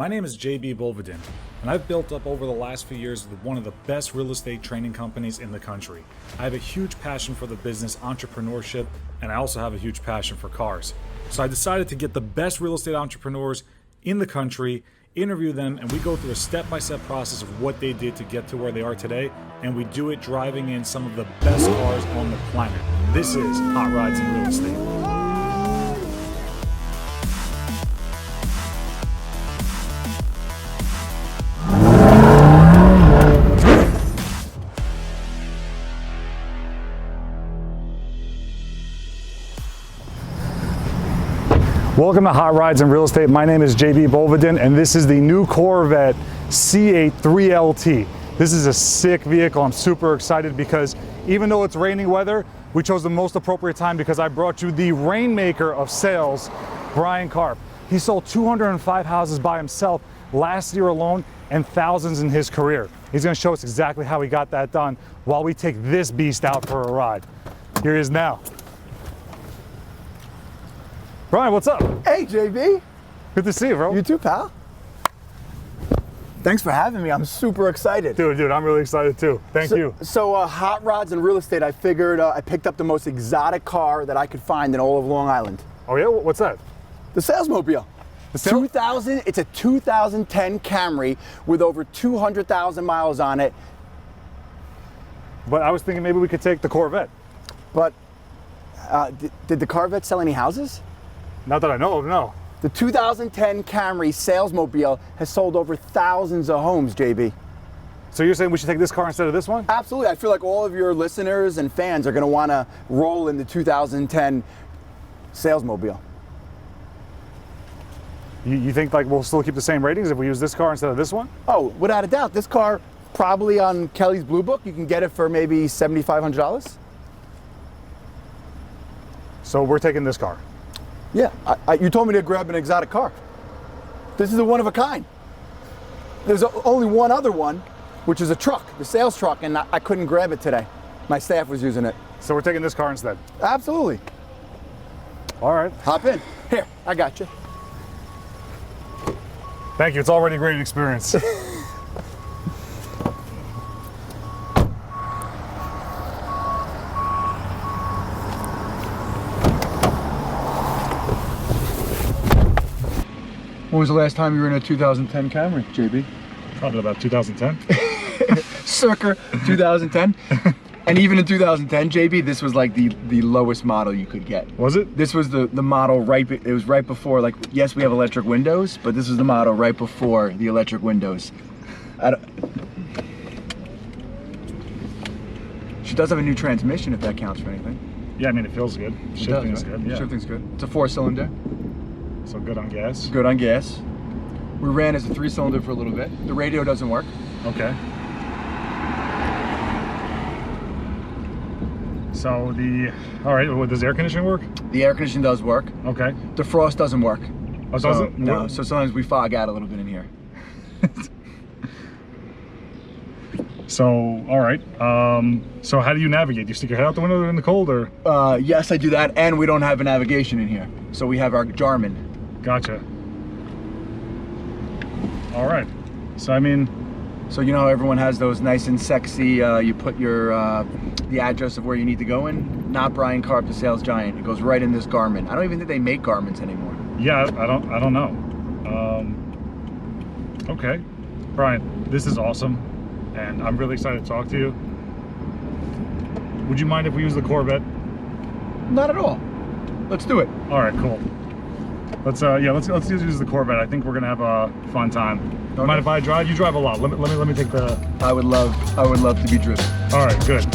My name is JB Bolvedin, and I've built up over the last few years one of the best real estate training companies in the country. I have a huge passion for the business entrepreneurship, and I also have a huge passion for cars. So I decided to get the best real estate entrepreneurs in the country, interview them, and we go through a step-by-step process of what they did to get to where they are today, and we do it driving in some of the best cars on the planet. This is Hot Rides in Real Estate. Welcome to Hot Rides in Real Estate. My name is JB Bolvedin, and this is the new Corvette C8 3LT. This is a sick vehicle. I'm super excited because even though it's raining weather, we chose the most appropriate time because I brought you the rainmaker of sales, Bryan Karp. He sold 205 houses by himself last year alone and thousands in his career. He's going to show us exactly how he got that done while we take this beast out for a ride. Here he is now. Bryan, what's up? Hey, JB. Good to see you, bro. You too, pal. Thanks for having me. I'm super excited. Dude, I'm really excited too. Thank you. So, Hot Rods and Real Estate, I figured I picked up the most exotic car that I could find in all of Long Island. Oh yeah? What's that? The Salesmobile. It's a 2010 Camry with over 200,000 miles on it. But I was thinking maybe we could take the Corvette. But did the Corvette sell any houses? Not that I know of, no. The 2010 Camry Salesmobile has sold over thousands of homes, JB. So you're saying we should take this car instead of this one? Absolutely. I feel like all of your listeners and fans are going to want to roll in the 2010 Salesmobile. You think like we'll still keep the same ratings if we use this car instead of this one? Oh, without a doubt. This car, probably on Kelly's Blue Book, you can get it for maybe $7,500. So we're taking this car? Yeah, you told me to grab an exotic car. This is a one of a kind. There's only one other one, which is a truck, the sales truck, and I couldn't grab it today. My staff was using it. So we're taking this car instead? Absolutely. All right. Hop in. Here, I got you. Thank you. It's already a great experience. When was the last time you were in a 2010 Camry, JB? Probably about 2010. Circa 2010. And even in 2010, JB, this was like the lowest model you could get. Was it? This was the model it was right before, like, yes, we have electric windows, but this was the model right before the electric windows. She does have a new transmission, if that counts for anything. Yeah, I mean, it feels good. Shifting's good. Yeah. Shifting's good. It's a 4-cylinder. So good on gas? Good on gas. We ran as a 3-cylinder for a little bit. The radio doesn't work. Okay. So all right, well, does the air conditioning work? The air conditioning does work. Okay. Defrost doesn't work. Oh, it doesn't? No, so sometimes we fog out a little bit in here. So, all right. So how do you navigate? Do you stick your head out the window in the cold, or? Yes, I do that, and we don't have a navigation in here. So we have our Jarman. Gotcha. All right. So, I mean... So you know how everyone has those nice and sexy, you put your, the address of where you need to go in? Not Bryan Karp, the Sales Giant. It goes right in this Garmin. I don't even think they make Garmins anymore. Yeah, I don't know. Okay. Bryan, this is awesome, and I'm really excited to talk to you. Would you mind if we use the Corvette? Not at all. Let's do it. All right, cool. Let's use the Corvette. I think we're gonna have a fun time. Okay. Mind if I drive? You drive a lot. Let me take the. I would love to be driven. All right, good.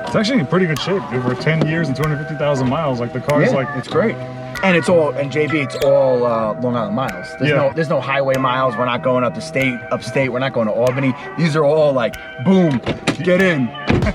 It's actually in pretty good shape, dude. We're 10 years and 250,000 miles. Like the car is like... it's great. And it's all, and JB, it's all Long Island miles. There's no highway miles. We're not going upstate. We're not going to Albany. These are all like, boom, get in,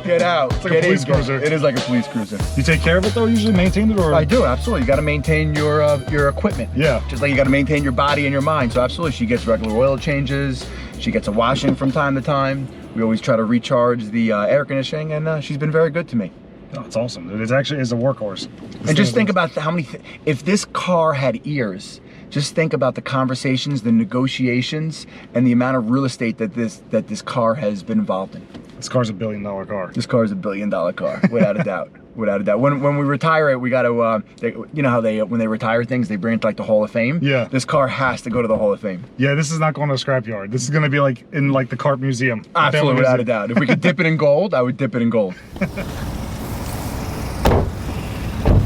get out. It's like a police cruiser. It is like a police cruiser. You take care of it though? Usually maintain it, or? I do, absolutely. You got to maintain your equipment. Yeah. Just like you got to maintain your body and your mind. So absolutely, she gets regular oil changes. She gets a washing from time to time. We always try to recharge the air conditioning, and she's been very good to me. Oh, it's awesome. It actually is a workworkhorse. And just think about how many, if this car had ears, just think about the conversations, the negotiations, and the amount of real estate that this car has been involved in. This car's $1 billion car. This car is $1 billion car, without a doubt. Without a doubt. When we retire it, we got to, you know how when they retire things, they bring it to like the Hall of Fame? Yeah. This car has to go to the Hall of Fame. Yeah, this is not going to a scrapyard. This is going to be like in like the Karp Museum. Absolutely, without a doubt. If we could dip it in gold, I would dip it in gold.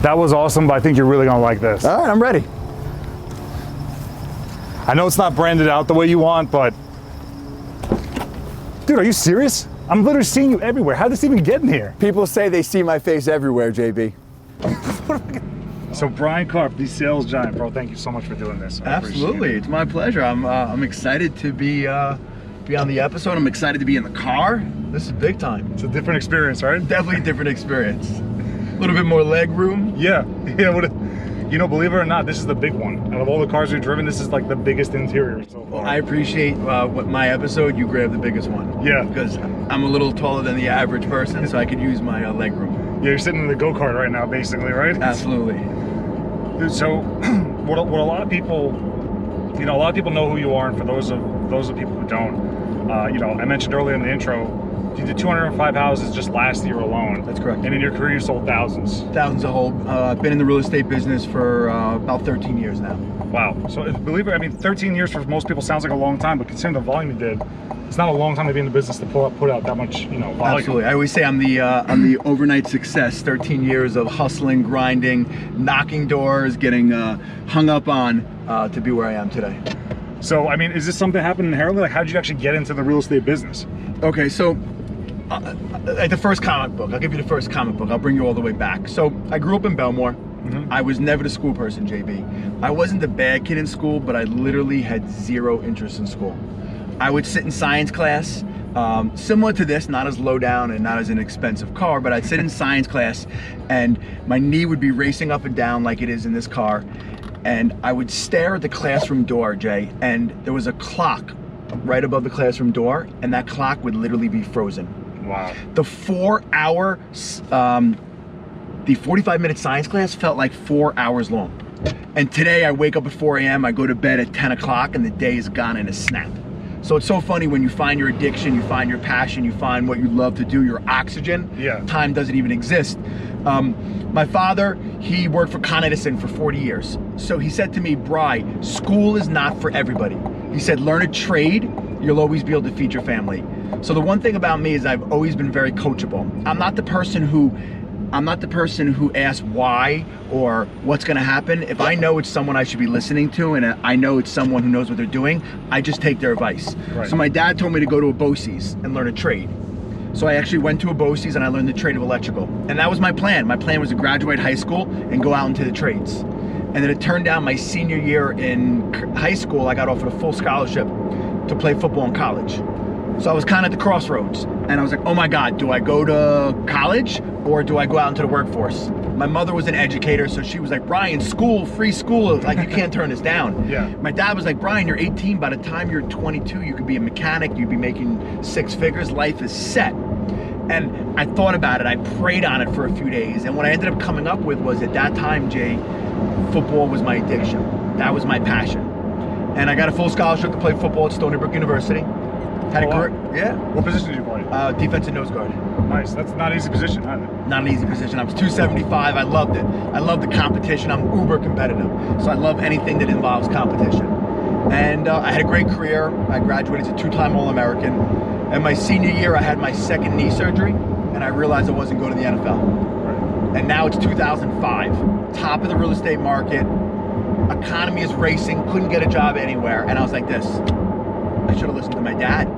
That was awesome, but I think you're really gonna like this. All right, I'm ready. I know it's not branded out the way you want, but dude, are you serious? I'm literally seeing you everywhere. How did this even get in here? People say they see my face everywhere, JB. So Bryan Karp, the sales giant, bro, thank you so much for doing this. Absolutely, it's my pleasure. I'm excited to be on the episode. I'm excited to be in the car. This is big time. It's a different experience, right? Definitely a different experience. A little bit more leg room. Yeah. You know, believe it or not, this is the big one. Out of all the cars we've driven, this is like the biggest interior so far. I appreciate what my episode, you grabbed the biggest one. Yeah. Because I'm a little taller than the average person, so I could use my leg room. Yeah, you're sitting in the go-kart right now, basically, right? Absolutely. Dude, so what a lot of people, you know, a lot of people know who you are, and for those of people who don't, you know, I mentioned earlier in the intro, you did 205 houses just last year alone. That's correct. And in your career, you sold thousands. Thousands a whole. I've been in the real estate business for about 13 years now. Wow. So believe it, I mean, 13 years for most people sounds like a long time, but considering the volume you did, it's not a long time to be in the business to put out that much, you know, volume. Absolutely. I always say I'm the overnight success. 13 years of hustling, grinding, knocking doors, getting hung up on to be where I am today. So, I mean, is this something that happened inherently? Like, how did you actually get into the real estate business? Okay, so like the first comic book, I'll give you the first comic book. I'll bring you all the way back. So I grew up in Belmore. I was never the school person, JB. I wasn't the bad kid in school, but I literally had zero interest in school. I would sit in science class, similar to this, not as low down and not as an expensive car, but I'd sit in science class and my knee would be racing up and down like it is in this car. And I would stare at the classroom door, Jay, and there was a clock right above the classroom door, and that clock would literally be frozen. Wow. The 45-minute science class felt like 4 hours long. And today I wake up at 4 a.m., I go to bed at 10 o'clock, and the day is gone in a snap. So it's so funny when you find your addiction, you find your passion, you find what you love to do, your oxygen. Yeah. Time doesn't even exist. My father, he worked for Con Edison for 40 years. So he said to me, Bry, school is not for everybody. He said, learn a trade, you'll always be able to feed your family. So the one thing about me is I've always been very coachable. I'm not the person who asks why or what's gonna happen. If I know it's someone I should be listening to and I know it's someone who knows what they're doing, I just take their advice. Right. So my dad told me to go to a BOCES and learn a trade. So I actually went to a BOCES and I learned the trade of electrical. And that was my plan. My plan was to graduate high school and go out into the trades. And then it turned out my senior year in high school, I got offered a full scholarship to play football in college. So I was kind of at the crossroads and I was like, oh my God, do I go to college or do I go out into the workforce? My mother was an educator, so she was like, Bryan, school, free school, like you can't turn this down. Yeah. My dad was like, Bryan, you're 18, by the time you're 22, you could be a mechanic, you'd be making 6 figures, life is set. And I thought about it, I prayed on it for a few days, and what I ended up coming up with was at that time, Jay, football was my addiction. That was my passion. And I got a full scholarship to play football at Stony Brook University. Had a career, yeah. What position did you play? Defensive nose guard. Nice. That's not an easy position either. Not an easy position. I was 275. I loved it. I love the competition. I'm uber competitive. So I love anything that involves competition. And I had a great career. I graduated as a 2-time All-American. And my senior year, I had my second knee surgery, and I realized I wasn't going to the NFL. Right. And now it's 2005. Top of the real estate market. Economy is racing. Couldn't get a job anywhere. And I was like this. I should have listened to my dad.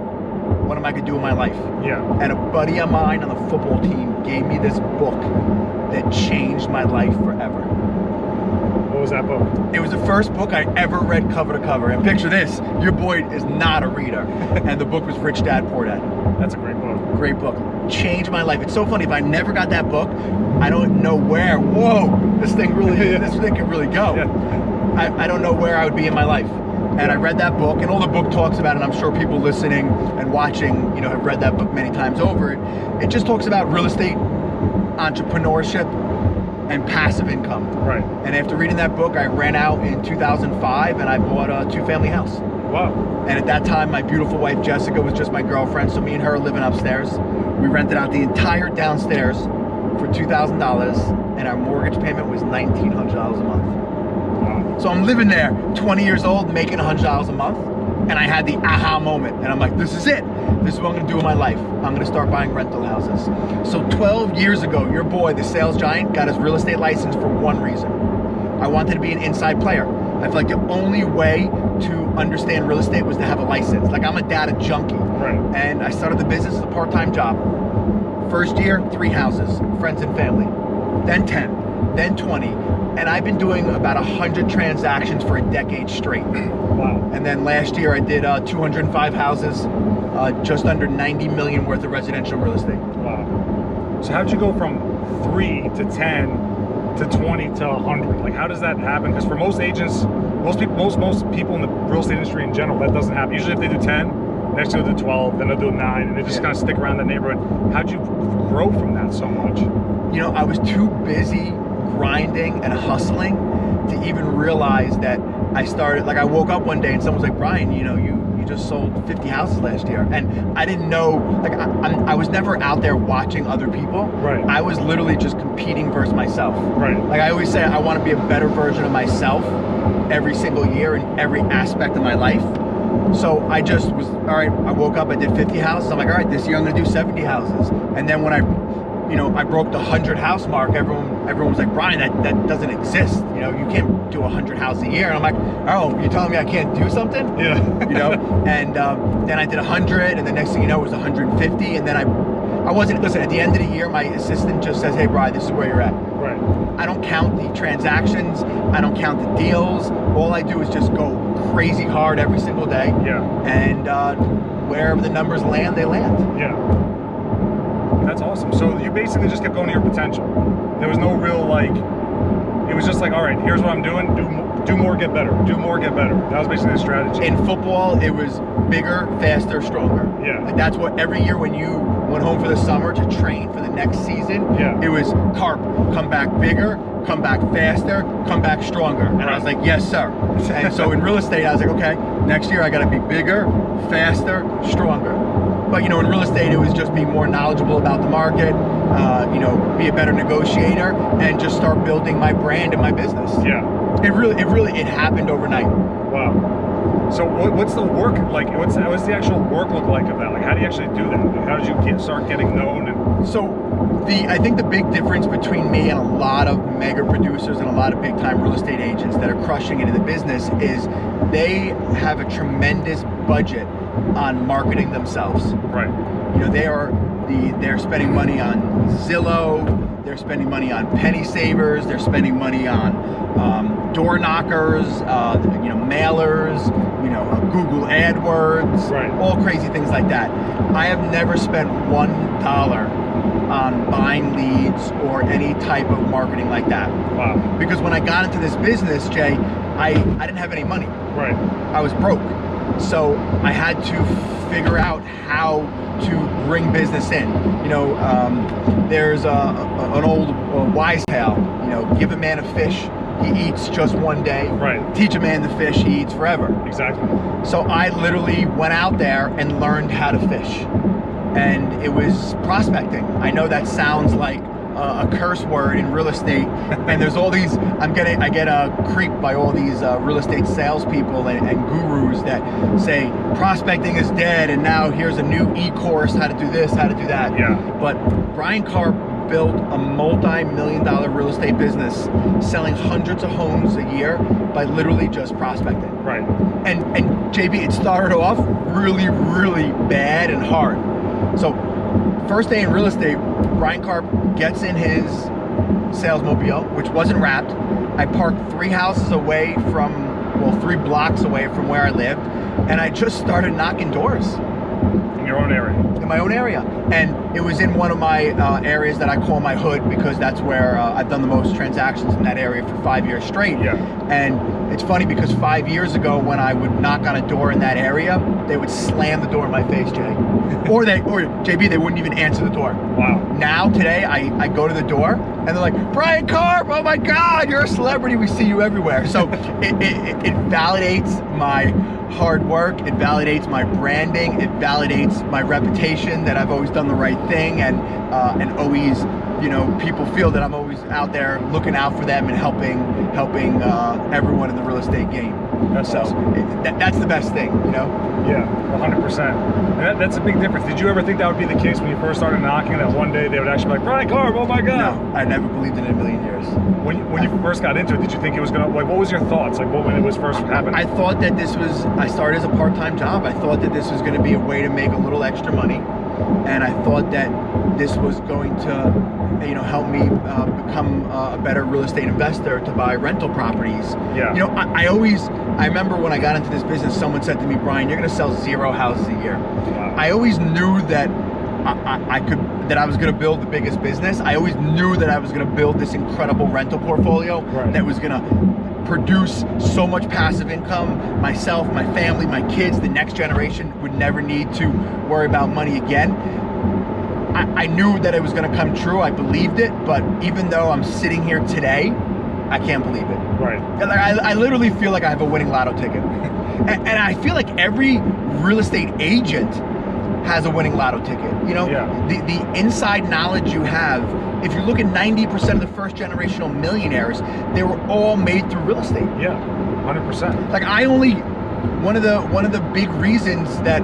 What am I gonna do in my life? Yeah. And a buddy of mine on the football team gave me this book that changed my life forever. What was that book? It was the first book I ever read cover to cover. And picture this, your boy is not a reader. And the book was Rich Dad, Poor Dad. That's a great book. Great book. Changed my life. It's so funny, if I never got that book, I don't know where, this thing could really go. Yeah. I don't know where I would be in my life. And I read that book, and all the book talks about, and I'm sure people listening and watching, have read that book many times over. It just talks about real estate entrepreneurship and passive income. Right. And after reading that book, I ran out in 2005 and I bought a 2-family house. Wow. And at that time, my beautiful wife Jessica was just my girlfriend, so me and her are living upstairs. We rented out the entire downstairs for $2,000, and our mortgage payment was $1,900 a month. Wow. So I'm living there, 20 years old, making $100 a month, and I had the aha moment, and I'm like, this is it. This is what I'm gonna do in my life. I'm gonna start buying rental houses. So 12 years ago, your boy, the sales giant, got his real estate license for one reason. I wanted to be an inside player. I feel like the only way to understand real estate was to have a license. Like, I'm a data junkie. Right. And I started the business as a part-time job. First year, 3 houses, friends and family. Then 10, then 20. And I've been doing about 100 transactions for a decade straight. Wow. And then last year I did 205 houses, just under 90 million worth of residential real estate. Wow. So how'd you go from 3 to 10 to 20 to 100? Like, how does that happen? Because for most agents, most people in the real estate industry in general, that doesn't happen. Usually if they do 10, next year they'll do 12, then they'll do 9, and they just kind of stick around the neighborhood. How'd you grow from that so much? I was too busy grinding and hustling to even realize that I started, like, I woke up one day and someone was like, Bryan, you just sold 50 houses last year. And I didn't know, like, I was never out there watching other people. Right. I was literally just competing versus myself. Right. Like I always say, I want to be a better version of myself every single year in every aspect of my life. So I just was, all right, I woke up, I did 50 houses. I'm like, all right, this year I'm gonna do 70 houses. And then when I broke the 100 house mark, everyone was like, Bryan, that doesn't exist. You can't do 100 houses a year. And I'm like, oh, you're telling me I can't do something? Yeah. And then I did 100, and the next thing you know, it was 150. And then I wasn't, listen, at the end of the year, my assistant just says, hey, Bryan, this is where you're at. Right. I don't count the transactions. I don't count the deals. All I do is just go crazy hard every single day. Yeah. And wherever the numbers land, they land. Yeah. That's awesome. So you basically just kept going to your potential. There was no real, it was just like, all right, here's what I'm doing. Do more, get better. Do more, get better. That was basically the strategy. In football, it was bigger, faster, stronger. Yeah. Like, that's what every year when you went home for the summer to train for the next season, yeah, it was Karp, come back bigger, come back faster, come back stronger. And I was like, yes, sir. And so in real estate, I was like, okay, next year I got to be bigger, faster, stronger. But in real estate, it was just be more knowledgeable about the market, be a better negotiator, and just start building my brand and my business. Yeah. It happened overnight. Wow. So what's the work like? What's the actual work look like of that? Like, how do you actually do that? Like, how did you start getting known? And so I think the big difference between me and a lot of mega producers and a lot of big time real estate agents that are crushing it in the business is they have a tremendous budget on marketing themselves. Right. They're spending money on Zillow, they're spending money on penny savers, they're spending money on door knockers, mailers, Google AdWords, right, all crazy things like that. I have never spent $1 on buying leads or any type of marketing like that. Wow. Because when I got into this business, Jay, I didn't have any money. Right. I was broke. So I had to figure out how to bring business in. There's an old wise tale, give a man a fish, he eats just one day. Right. Teach a man to fish, he eats forever. Exactly. So I literally went out there and learned how to fish. And it was prospecting. I know that sounds like a curse word in real estate, and there's all these, I get creeped by all these real estate salespeople and gurus that say prospecting is dead and now here's a new e-course, how to do this, how to do that. Yeah. But Bryan Karp built a multi-million-dollar real estate business selling hundreds of homes a year by literally just prospecting. Right. And JB, it started off really, really bad and hard. So first day in real estate, Bryan Karp gets in his salesmobile, which wasn't wrapped. I parked 3 houses away from, 3 blocks away from where I lived, and I just started knocking doors. In your own area? In my own area. And it was in one of my areas that I call my hood, because that's where I've done the most transactions in that area for 5 years straight. Yeah. And it's funny because 5 years ago, when I would knock on a door in that area, they would slam the door in my face, Jay. or JB, they wouldn't even answer the door. Wow. Now, today, I go to the door and they're like, Bryan Karp, oh my God, you're a celebrity. We see you everywhere. So it validates my hard work. It validates my branding. It validates my reputation that I've always done the right thing, and always, people feel that I'm always out there looking out for them and helping everyone in the real estate game. That's awesome. That's the best thing, Yeah, 100%. And that's a big difference. Did you ever think that would be the case when you first started knocking, that one day they would actually be like, Bryan Karp, oh my God? No, I never believed in it in a million years. When you first got into it, did you think it was gonna, what was your thoughts? When it was first happening? I thought that I started as a part-time job. I thought that this was gonna be a way to make a little extra money. And I thought that this was going to, help me become a better real estate investor to buy rental properties. Yeah. I remember when I got into this business, someone said to me, Bryan, you're going to sell 0 houses a year. Wow. I always knew that I was going to build the biggest business. I always knew that I was going to build this incredible rental portfolio that was going to produce so much passive income. Myself, my family, my kids, the next generation would never need to worry about money again. I knew that it was going to come true. I believed it, but even though I'm sitting here today, I can't believe it. Right. I literally feel like I have a winning lotto ticket. And I feel like every real estate agent has a winning lotto ticket. The inside knowledge you have, if you look at 90% of the first generational millionaires, they were all made through real estate. Yeah, 100%. Like one of the big reasons that,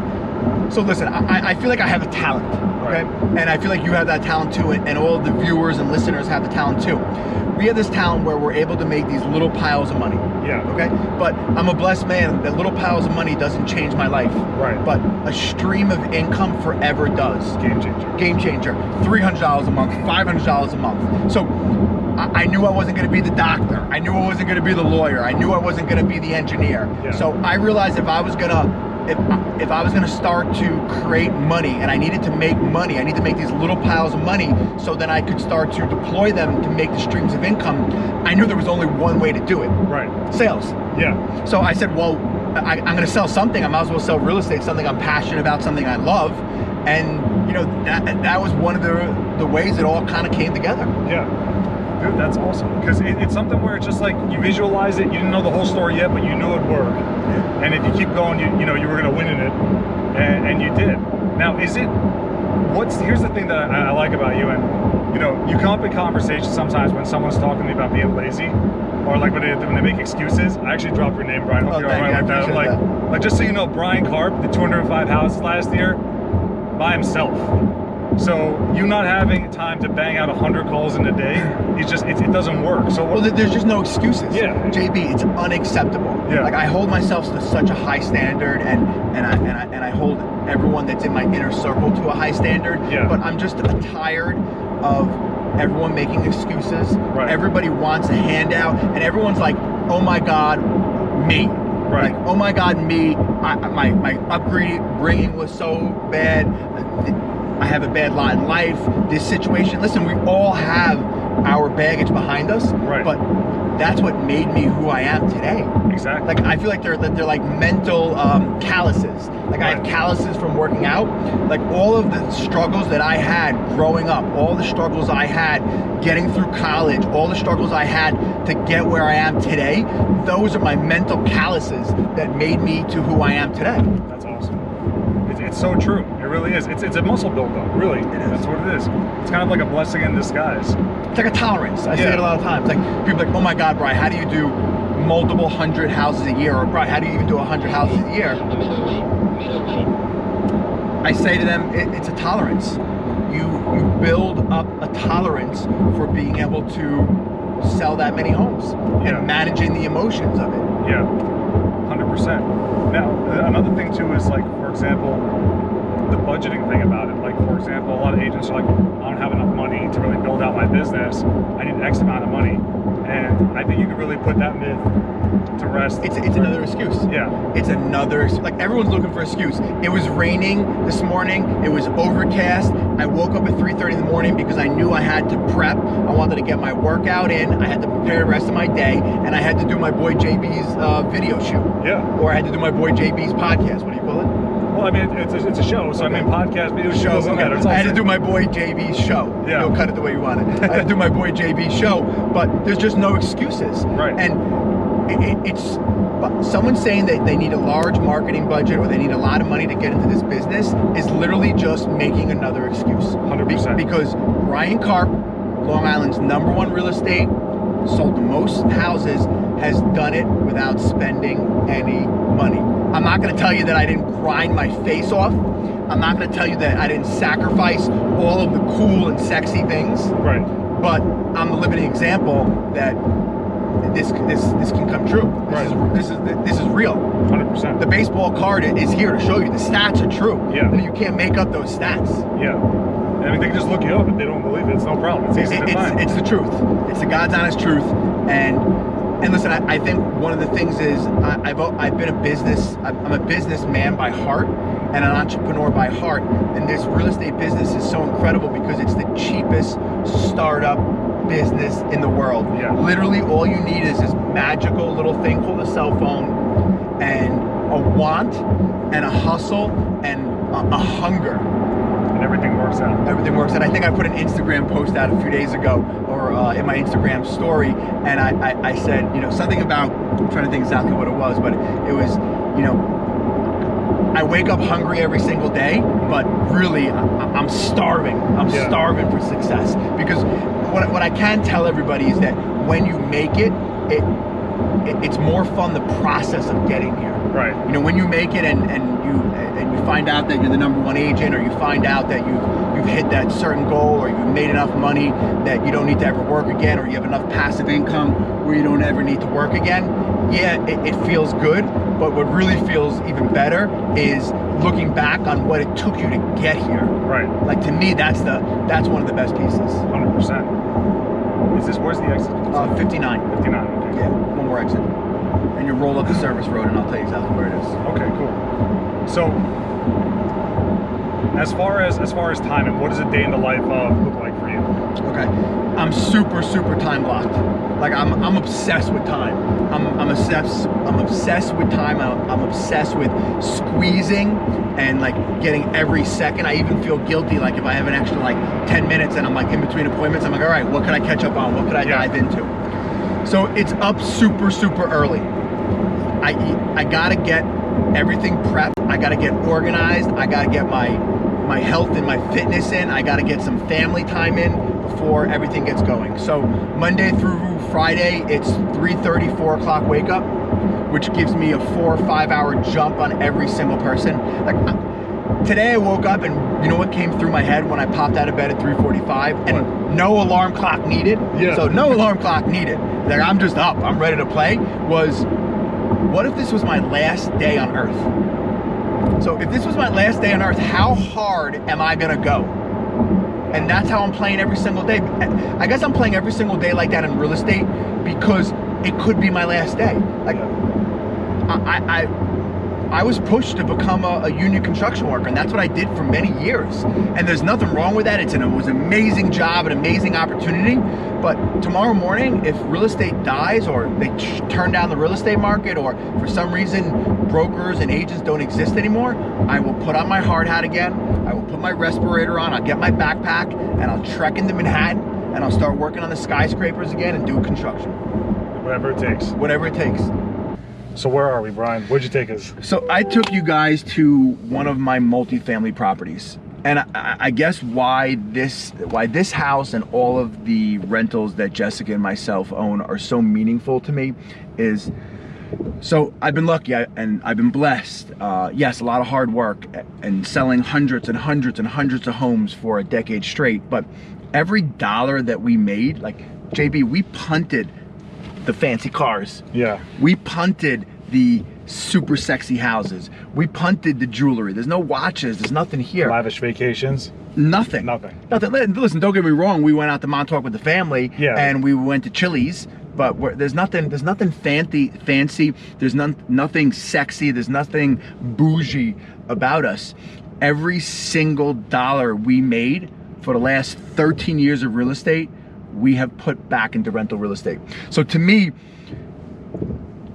so listen, I feel like I have a talent, okay? And I feel like you have that talent too, and all of the viewers and listeners have the talent too. We have this talent where we're able to make these little piles of money. Yeah. Okay? But I'm a blessed man that little piles of money doesn't change my life. Right. But a stream of income forever does. Game changer. Game changer. $300 a month, $500 a month. So I knew I wasn't going to be the doctor. I knew I wasn't going to be the lawyer. I knew I wasn't going to be the engineer. Yeah. So I realized if I was going to start to create money, and I needed to make money, I need to make these little piles of money so that I could start to deploy them to make the streams of income. I knew there was only one way to do it. Right. Sales. Yeah. So I said, well, I'm going to sell something. I might as well sell real estate, something I'm passionate about, something I love. And that was one of the ways it all kind of came together. Yeah. Dude, that's awesome, because it's something where it's just like you visualize it, you didn't know the whole story yet, but you knew it'd work. Yeah. And if you keep going, you were going to win in it, and you did. Now, here's the thing that I like about you, and you come up in conversations sometimes when someone's talking to me about being lazy, or like when they make excuses. I actually dropped your name, Bryan. Hope you're all right with that. Like, just so you know, Bryan Karp, the 205 houses last year, by himself. So you not having time to bang out 100 calls in a day, it doesn't work. So there's just no excuses. Yeah. JB, it's unacceptable. Yeah. Like I hold myself to such a high standard, and I hold everyone that's in my inner circle to a high standard. Yeah. But I'm just tired of everyone making excuses. Right. Everybody wants a handout, and everyone's like, oh my God, me. Right. Like, oh my God, me. My upbringing was so bad. I have a bad lot in life, this situation. Listen, we all have our baggage behind us, but that's what made me who I am today. Exactly. Like I feel like they're like mental calluses. Like I have calluses from working out. Like all of the struggles that I had growing up, all the struggles I had getting through college, all the struggles I had to get where I am today, those are my mental calluses that made me to who I am today. That's awesome. It's so true. It really is. It's a muscle buildup, really. It is. That's what it is. It's kind of like a blessing in disguise. It's like a tolerance. I say it a lot of times. Like people are like, oh my God, Bryan, how do you do multiple 100 houses a year? Or Bryan, how do you even do 100 houses a year? I say to them, it's a tolerance. You build up a tolerance for being able to sell that many homes and managing the emotions of it. Yeah, 100%. Now, another thing too is like, for example, love the budgeting thing about it. Like, for example, a lot of agents are like, I don't have enough money to really build out my business. I need X amount of money. And I think you could really put that myth to rest. It's another excuse. Yeah. It's another, like, everyone's looking for an excuse. It was raining this morning. It was overcast. I woke up at 3:30 in the morning because I knew I had to prep. I wanted to get my workout in. I had to prepare the rest of my day, and I had to do my boy JB's video shoot. Yeah. Or I had to do my boy JB's podcast. What do you call it? Well, I mean, it's a show, so I mean, podcast, video shows. Okay. I had to do my boy JB's show. Yeah. You'll cut it the way you want it. I had to do my boy JB's show, but there's just no excuses. Right. And it's someone saying that they need a large marketing budget or they need a lot of money to get into this business is literally just making another excuse. 100%. Because Bryan Karp, Long Island's #1 real estate, sold the most houses, has done it without spending any money. I'm not going to tell you that I didn't grind my face off. I'm not going to tell you that I didn't sacrifice all of the cool and sexy things. Right. But I'm the living example that this can come true. This is real. 100%. The baseball card is here to show you the stats are true. Yeah. And you can't make up those stats. Yeah. I mean, they can just look you up if they don't believe it. It's no problem. It's easy to find. It's the truth. It's the God's honest truth. And listen, I think one of the things is I've been a business. I'm a businessman by heart and an entrepreneur by heart. And this real estate business is so incredible because it's the cheapest startup business in the world. Yeah. Literally, all you need is this magical little thing called a cell phone, and a want, and a hustle, and a hunger. And everything works out. Everything works out. I think I put an Instagram post out a few days ago, or in my Instagram story, and I said, you know, something about, I'm trying to think exactly what it was, but it was, you know, I wake up hungry every single day, but really I'm starving. I'm starving for success. Because what I can tell everybody is that when you make it, it's more fun the process of getting here. Right. You know, when you make it and you find out that you're the #1 agent, or you find out that you've hit that certain goal, or you've made enough money that you don't need to ever work again, or you have enough passive income where you don't ever need to work again. Yeah, it feels good, but what really feels even better is looking back on what it took you to get here. Right. Like, to me, that's one of the best pieces. 100%. Where's the exit? 59. 59, okay. Yeah, one more exit. And you roll up the service road, and I'll tell you exactly where it is. Okay, cool. So, as far as timing, what does a day in the life look like for you? Okay, I'm super time blocked. Like, I'm obsessed with time. I'm obsessed with time. I'm obsessed with squeezing and like getting every second. I even feel guilty, like if I have an extra like 10 minutes and I'm like in between appointments, I'm like, all right, what can I catch up on? What could I dive into? So it's up super early. I gotta get everything prepped. I gotta get organized. I gotta get my health and my fitness in. I gotta get some family time in before everything gets going. So Monday through Friday, it's 3:30, 4 o'clock wake up, which gives me a 4 or 5 hour jump on every single person. Like, today I woke up and you know what came through my head when I popped out of bed at 3:45, and no alarm clock needed. Yeah. So no alarm clock needed. Like, I'm just up, I'm ready to play. Was, what if this was my last day on earth? So if this was my last day on earth, how hard am I gonna go? And that's how I'm playing every single day. I guess I'm playing every single day like that in real estate because it could be my last day. Like, I was pushed to become a union construction worker, and that's what I did for many years. And there's nothing wrong with that. It was an amazing job, an amazing opportunity. But tomorrow morning, if real estate dies, or they turn down the real estate market, or for some reason brokers and agents don't exist anymore, I will put on my hard hat again. I will put my respirator on. I'll get my backpack, and I'll trek into Manhattan, and I'll start working on the skyscrapers again and do construction. Whatever it takes. Whatever it takes. So where are we, Brian? Where'd you take us? So I took you guys to one of my multifamily properties. And I guess why this house and all of the rentals that Jessica and myself own are so meaningful to me is, so I've been lucky and I've been blessed. Yes, a lot of hard work and selling hundreds and hundreds and hundreds of homes for a decade straight. But every dollar that we made, like, JB, we punted the fancy cars. Yeah. We punted the super sexy houses. We punted the jewelry. There's no watches. There's nothing here. Lavish vacations. Nothing. Nothing. Listen, don't get me wrong. We went out to Montauk with the family, Yeah. and we went to Chili's. But there's nothing fancy. There's nothing sexy. There's nothing bougie about us. Every single dollar we made for the last 13 years of real estate, we have put back into rental real estate. So to me,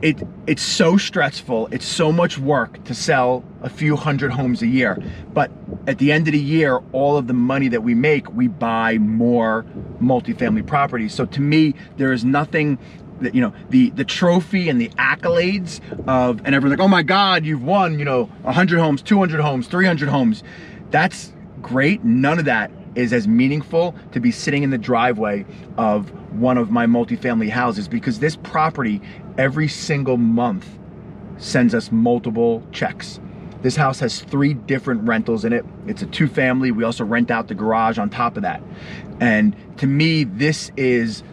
it's so stressful. It's so much work to sell a few hundred homes a year. But at the end of the year, all of the money that we make, we buy more multifamily properties. So to me, there is nothing that, the trophy and the accolades of, and everyone's like, oh my God, you've won, 100 homes, 200 homes, 300 homes. That's great. None of that is as meaningful to be sitting in the driveway of one of my multifamily houses, because this property every single month sends us multiple checks. This house has 3 different rentals in it. It's a 2-family. We also rent out the garage on top of that. And to me, this is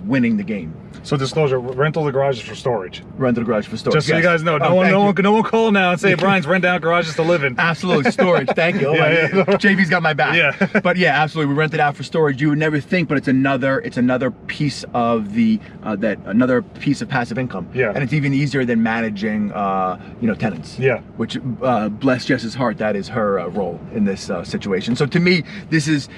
winning the game. So disclosure, rental the garage is for storage. Rental the garage for storage. Just so you guys know, no one call now and say Brian's renting out garages to live in. Absolutely, storage. Thank you. Yeah. JV's got my back. Yeah. But yeah, absolutely, we rent it out for storage. You would never think, but it's another piece of another piece of passive income. Yeah. And it's even easier than managing, tenants. Yeah. Which, bless Jess's heart, that is her role in this situation. So to me, this is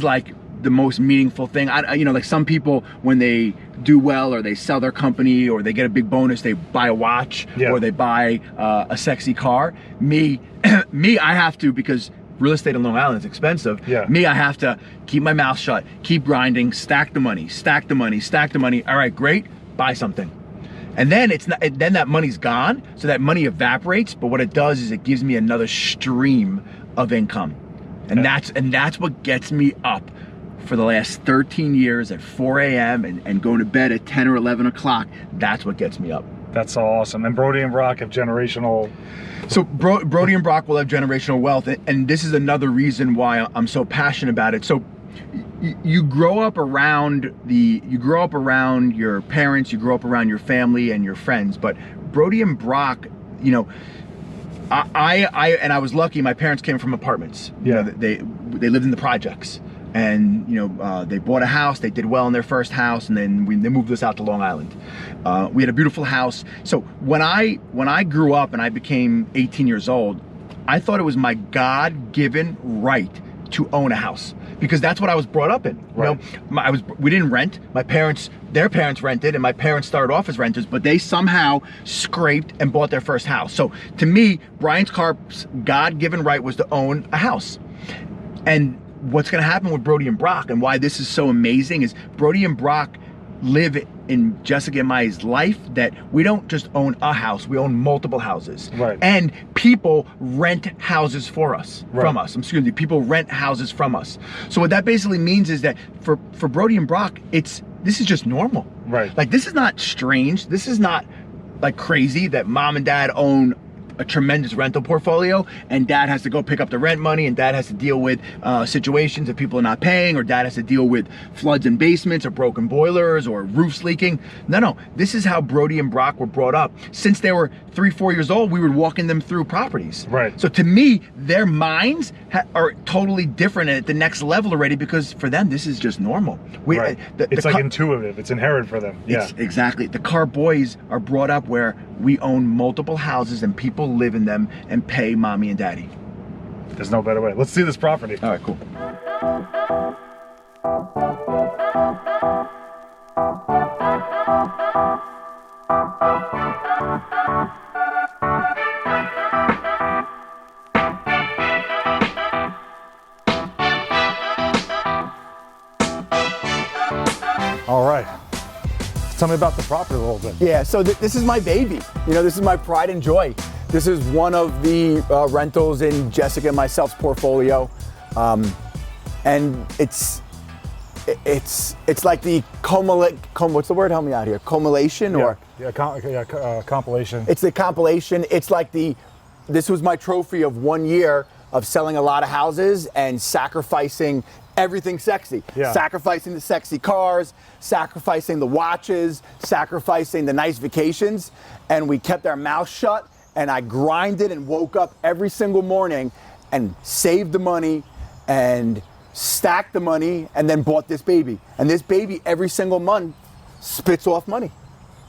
like the most meaningful thing. Like some people, when they do well or they sell their company or they get a big bonus, they buy a watch, yeah, or they buy a sexy car. Me, I have to, because real estate in Long Island is expensive. Yeah. Me, I have to keep my mouth shut, keep grinding, stack the money. All right, great, buy something. And then then that money's gone, so that money evaporates. But what it does is it gives me another stream of income, and that's what gets me up for the last 13 years at 4 a.m. and going to bed at 10 or 11 o'clock. That's what gets me up. That's so awesome. And Brody and Brock have generational. So Brody and Brock will have generational wealth, and this is another reason why I'm so passionate about it. So you grow up around your parents, you grow up around your family and your friends, but Brody and Brock, I was lucky. My parents came from apartments. Yeah. They lived in the projects. And they bought a house. They did well in their first house, and then they moved us out to Long Island. We had a beautiful house. So when I grew up and I became 18 years old, I thought it was my God-given right to own a house, because that's what I was brought up in. Right. We didn't rent. Their parents rented, and my parents started off as renters, but they somehow scraped and bought their first house. So to me, Bryan Karp's God-given right was to own a house. And what's going to happen with Brody and Brock, and why this is so amazing, is Brody and Brock live in Jessica and Mai's life that we don't just own a house, we own multiple houses. Right. And people rent houses for us, right, from us. People rent houses from us. So what that basically means is that for Brody and Brock, this is just normal. Right. Like, this is not strange. This is not like crazy that mom and dad own a tremendous rental portfolio, and dad has to go pick up the rent money, and dad has to deal with situations that people are not paying, or dad has to deal with floods in basements, or broken boilers, or roofs leaking. No, this is how Brody and Brock were brought up. Since they were 3-4 years old, we were walking them through properties. Right. So to me, their minds are totally different and at the next level already, because for them, this is just normal. Right. It's like intuitive. It's inherent for them. Yeah. Exactly. The Karp boys are brought up where we own multiple houses and people live in them and pay mommy and daddy. There's no better way. Let's see this property. All right, cool. All right. Tell me about the property a little bit. Yeah, so this is my baby. This is my pride and joy. This is one of the rentals in Jessica and myself's portfolio, and it's like the what's the word? Help me out here. Compilation or compilation. It's the compilation. It's like this was my trophy of 1 year of selling a lot of houses and sacrificing everything sexy. Yeah. Sacrificing the sexy cars, sacrificing the watches, sacrificing the nice vacations. And we kept our mouth shut, and I grinded and woke up every single morning and saved the money and stacked the money and then bought this baby. And this baby every single month spits off money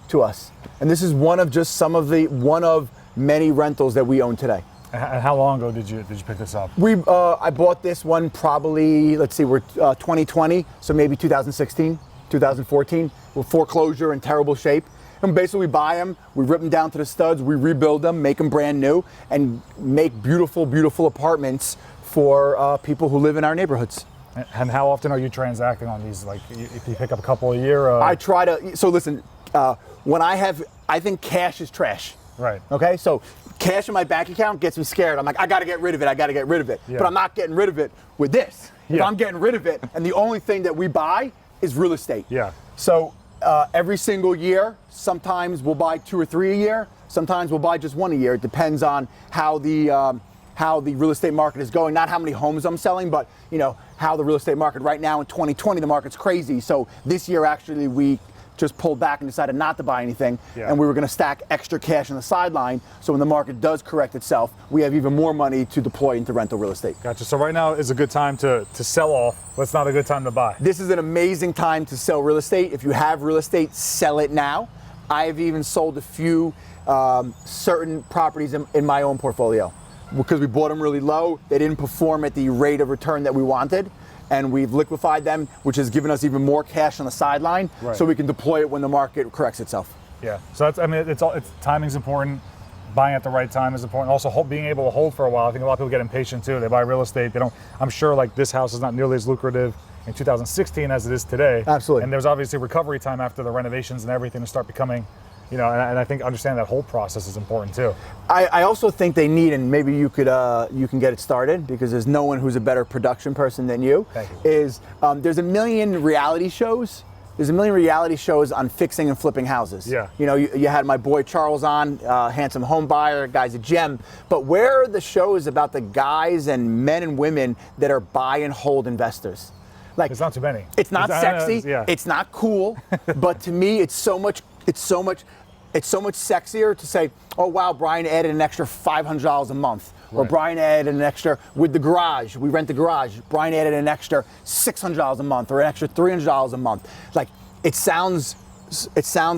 to us. And this is one of many rentals that we own today. And how long ago did you pick this up? I bought this one probably, let's see, we're 2020, so maybe 2016, 2014. We're foreclosure in terrible shape. And basically we buy them, we rip them down to the studs, we rebuild them, make them brand new, and make beautiful, beautiful apartments for people who live in our neighborhoods. And how often are you transacting on these? Like, if you pick up a couple a year? I try to, so listen, I think cash is trash. Right. Okay, so cash in my bank account gets me scared. I'm like, I gotta get rid of it, Yeah. But I'm not getting rid of it with this. If Yeah. I'm getting rid of it, and the only thing that we buy is real estate. Yeah. So every single year, sometimes we'll buy 2 or 3 a year, sometimes we'll buy just 1 a year. It depends on how the real estate market is going, not how many homes I'm selling, but how the real estate market right now in 2020, the market's crazy. So this year actually we just pulled back and decided not to buy anything, and we were going to stack extra cash on the sideline, so when the market does correct itself, we have even more money to deploy into rental real estate. Gotcha. So right now is a good time to sell off, but it's not a good time to buy. This is an amazing time to sell real estate. If you have real estate, sell it now. I have even sold a few certain properties in my own portfolio because we bought them really low. They didn't perform at the rate of return that we wanted, and we've liquefied them, which has given us even more cash on the sideline, so we can deploy it when the market corrects itself. Yeah. So it's timing's important. Buying at the right time is important. Also, being able to hold for a while. I think a lot of people get impatient too. They buy real estate. They don't. I'm sure like this house is not nearly as lucrative in 2016 as it is today. Absolutely. And there's obviously recovery time after the renovations and everything to start becoming, and I think understanding that whole process is important too. I also think they need, and maybe you can get it started because there's no one who's a better production person than you. Thank you. There's a million reality shows. There's a million reality shows on fixing and flipping houses. Yeah. You had my boy Charles on, handsome home buyer, guy's a gem. But where are the shows about the guys and men and women that are buy and hold investors? Like, It's not too many. It's not sexy. Yeah. It's not cool. But to me, it's so much sexier to say, oh wow, Brian added an extra $500 a month. Or Brian added an extra with the garage. We rent the garage. Brian added an extra $600 a month or an extra $300 a month. Like, it sounds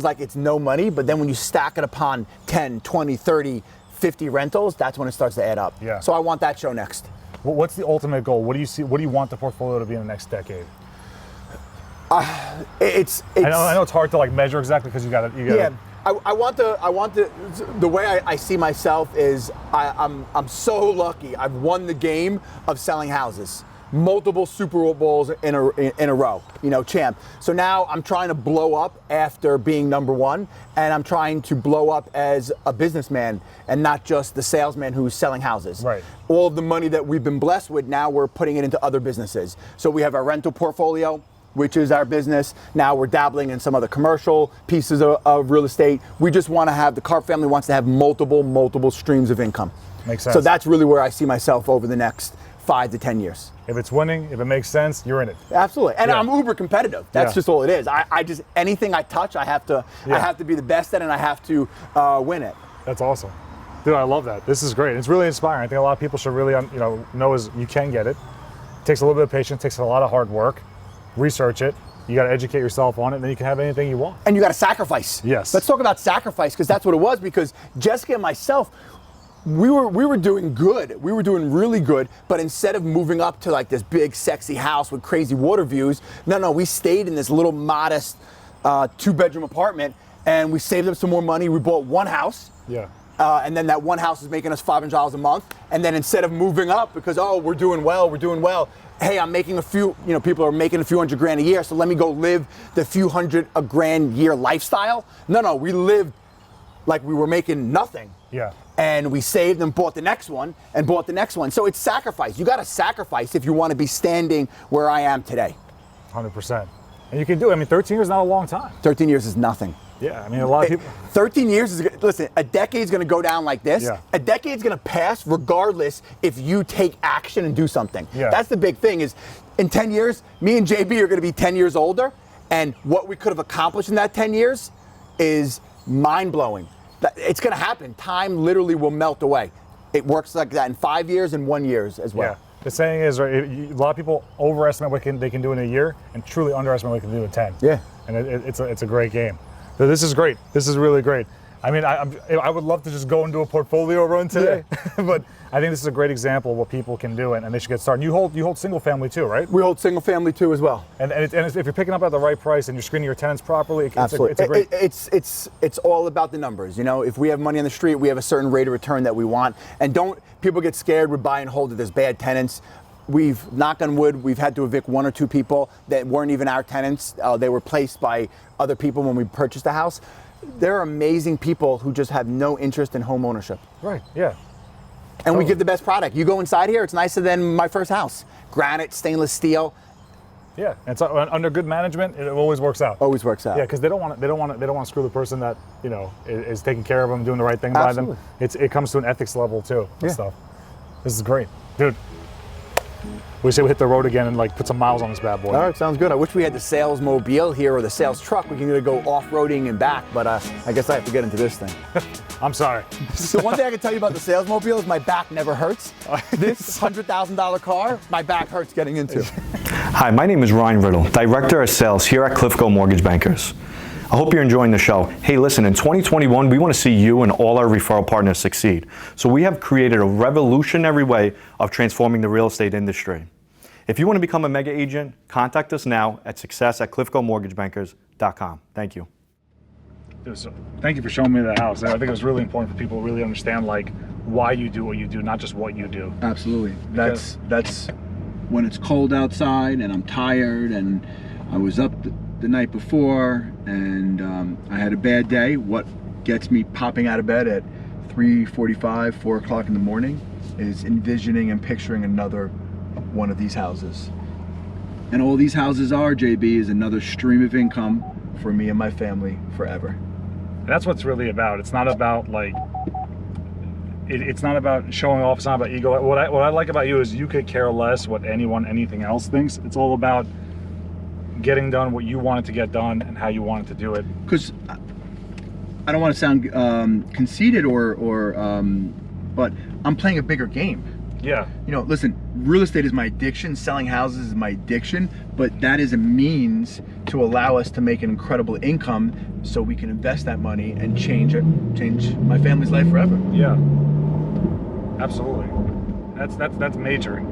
like it's no money, but then when you stack it upon 10, 20, 30, 50 rentals, that's when it starts to add up. Yeah. So I want that show next. Well, what's the ultimate goal? What do you see? What do you want the portfolio to be in the next decade? It's I know it's hard to like measure exactly because you got to. Yeah. I want the way I see myself is I'm so lucky. I've won the game of selling houses, multiple Super Bowls in a row, champ. So now I'm trying to blow up after being number one, and I'm trying to blow up as a businessman and not just the salesman who's selling houses. Right. All of the money that we've been blessed with, now we're putting it into other businesses. So we have our rental portfolio, which is our business. Now we're dabbling in some other commercial pieces of real estate. We just want to have, the Karp family wants to have multiple streams of income. Makes sense. So that's really where I see myself over the next 5 to 10 years. If it's winning, if it makes sense, you're in it. Absolutely. And Yeah. I'm uber competitive. That's Yeah. just all it is. I just, anything I touch, I have to be the best at, and I have to win it. That's awesome. Dude, I love that. This is great. It's really inspiring. I think a lot of people should really know is you can get it. It takes a little bit of patience, takes a lot of hard work. Research it. You got to educate yourself on it, and then you can have anything you want. And you got to sacrifice. Yes. Let's talk about sacrifice, because that's what it was. Because Jessica and myself, we were doing good. We were doing really good. But instead of moving up to like this big, sexy house with crazy water views, no, we stayed in this little modest 2-bedroom apartment, and we saved up some more money. We bought one house. Yeah. And then that one house is making us $500 a month. And then instead of moving up because, we're doing well. Hey, I'm making a few, people are making a few $100,000 a year, so let me go live the few $100,000 a year lifestyle. No, we lived like we were making nothing. Yeah. And we saved and bought the next one and bought the next one. So it's sacrifice. You got to sacrifice if you want to be standing where I am today. 100%. And you can do it. I mean, 13 years is not a long time. 13 years is nothing. Yeah, I mean, a lot of people. 13 years is, listen, a decade's gonna go down like this. Yeah. A decade's gonna pass regardless if you take action and do something. Yeah. That's the big thing is, in 10 years, me and JB are gonna be 10 years older, and what we could have accomplished in that 10 years is mind-blowing. It's gonna happen. Time literally will melt away. It works like that in 5 years and 1 year as well. Yeah. The saying is, right, a lot of people overestimate what they can do in a year and truly underestimate what they can do in 10. Yeah. And it's a great game. So this is great. This is really great. I mean, I would love to just go and do a portfolio run today, but I think this is a great example of what people can do, and they should get started. You hold single family too, right? We hold single family too as well. And if you're picking up at the right price and you're screening your tenants properly, Absolutely. It's a great. It's all about the numbers. You know, if we have money on the street, we have a certain rate of return that we want. And don't people get scared with buy and hold that there's bad tenants. We've, knock on wood, we've had to evict 1 or 2 people that weren't even our tenants. They were placed by other people when we purchased the house. There are amazing people who just have no interest in home ownership. Right, yeah. And we give the best product. You go inside here, it's nicer than my first house. Granite, stainless steel. Yeah, and so under good management, it always works out. Always works out. Yeah, because they don't want to screw the person that is taking care of them, doing the right thing by them. It comes to an ethics level too. And stuff. This is great, dude. We should hit the road again and put some miles on this bad boy. All right, sounds good. I wish we had the sales mobile here or the sales truck. We can go off-roading and back, but I guess I have to get into this thing. I'm sorry. So one thing I can tell you about the sales mobile is my back never hurts. This $100,000 car, my back hurts getting into. Hi, my name is Ryan Riddle, Director of Sales here at Cliffco Mortgage Bankers. I hope you're enjoying the show. Hey, listen, in 2021, we want to see you and all our referral partners succeed. So we have created a revolutionary way of transforming the real estate industry. If you want to become a mega agent, contact us now at success@cliffcomortgagebankers.com. Thank you. Dude, so thank you for showing me the house. I think it was really important for people to really understand why you do what you do, not just what you do. Absolutely. That's when it's cold outside and I'm tired and I was up the night before and I had a bad day. What gets me popping out of bed at 3:45, 4 o'clock in the morning is envisioning and picturing another one of these houses. And all these houses are, JB, is another stream of income for me and my family forever. That's what's really about. It's not about it's not about showing off. It's not about ego. What I like about you is you could care less what anything else thinks. It's all about getting done what you wanted to get done and how you wanted to do it. Because I don't want to sound conceited but I'm playing a bigger game. Yeah. You know, listen, real estate is my addiction, selling houses is my addiction, but that is a means to allow us to make an incredible income so we can invest that money and change my family's life forever. Yeah. Absolutely. That's major.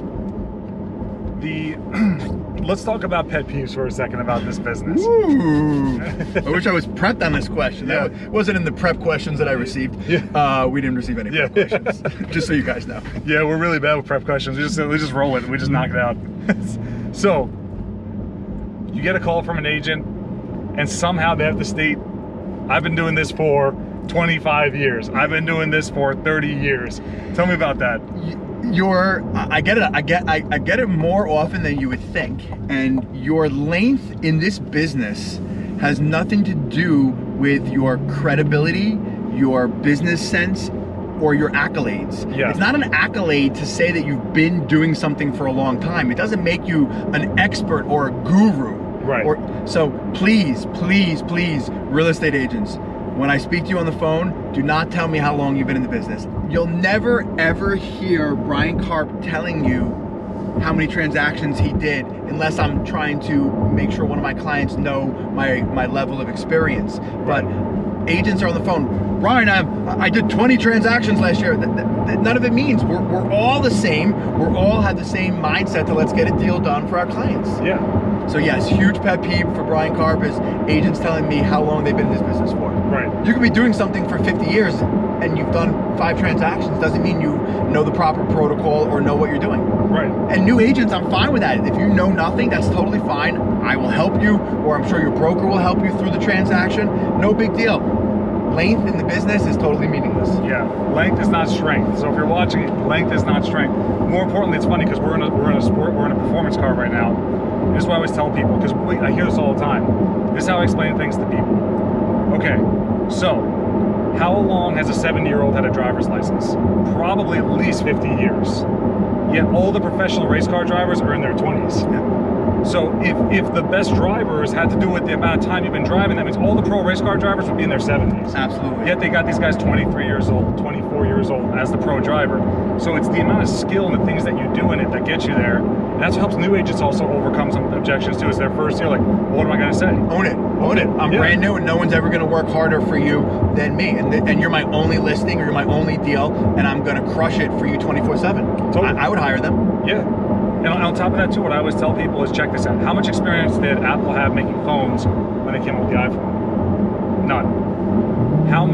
Let's talk about pet peeves for a second about this business. Ooh. I wish I was prepped on this question. Yeah. That wasn't in the prep questions that I received. Yeah. We didn't receive any prep questions, just so you guys know. Yeah, we're really bad with prep questions. We just roll it. We just knock it out. So, you get a call from an agent, and somehow they have to state, I've been doing this for 25 years. I've been doing this for 30 years. Tell me about that. I get it more often than you would think, and your length in this business has nothing to do with your credibility, your business sense, or your accolades. Yeah. It's not an accolade to say that you've been doing something for a long time. It doesn't make you an expert or a guru. Right. So please, real estate agents, when I speak to you on the phone, do not tell me how long you've been in the business. You'll never ever hear Bryan Karp telling you how many transactions he did unless I'm trying to make sure one of my clients know my level of experience. But agents are on the phone, Bryan, I did 20 transactions last year. None of it means. We're all the same. We're all have the same mindset to let's get a deal done for our clients. Yeah. So yes, huge pet peeve for Bryan Karp is agents telling me how long they've been in this business for. Right. You could be doing something for 50 years and you've done 5 transactions. Doesn't mean you know the proper protocol or know what you're doing. Right. And new agents, I'm fine with that. If you know nothing, that's totally fine. I will help you, or I'm sure your broker will help you through the transaction. No big deal. Length in the business is totally meaningless. Yeah, length is not strength. So if you're watching, length is not strength. More importantly, it's funny because we're in a performance car right now. This is what I always tell people, because I hear this all the time. This is how I explain things to people. Okay, so how long has a 70-year-old had a driver's license? Probably at least 50 years. Yet all the professional race car drivers are in their 20s. So if the best drivers had to do with the amount of time you've been driving, that means all the pro race car drivers would be in their 70s. Absolutely. Yet they got these guys 23 years old, 24 years old as the pro driver. So it's the amount of skill and the things that you do in it that get you there. And that's what helps new agents also overcome some objections too. Is their first year like, what am I going to say? Own it. Own it. I'm brand new and no one's ever going to work harder for you than me. And you're my only listing or you're my only deal and I'm going to crush it for you 24/7. Totally. I would hire them. Yeah. And on top of that too, what I always tell people is check this out. How much experience did Apple have making phones when they came out with the iPhone? None. How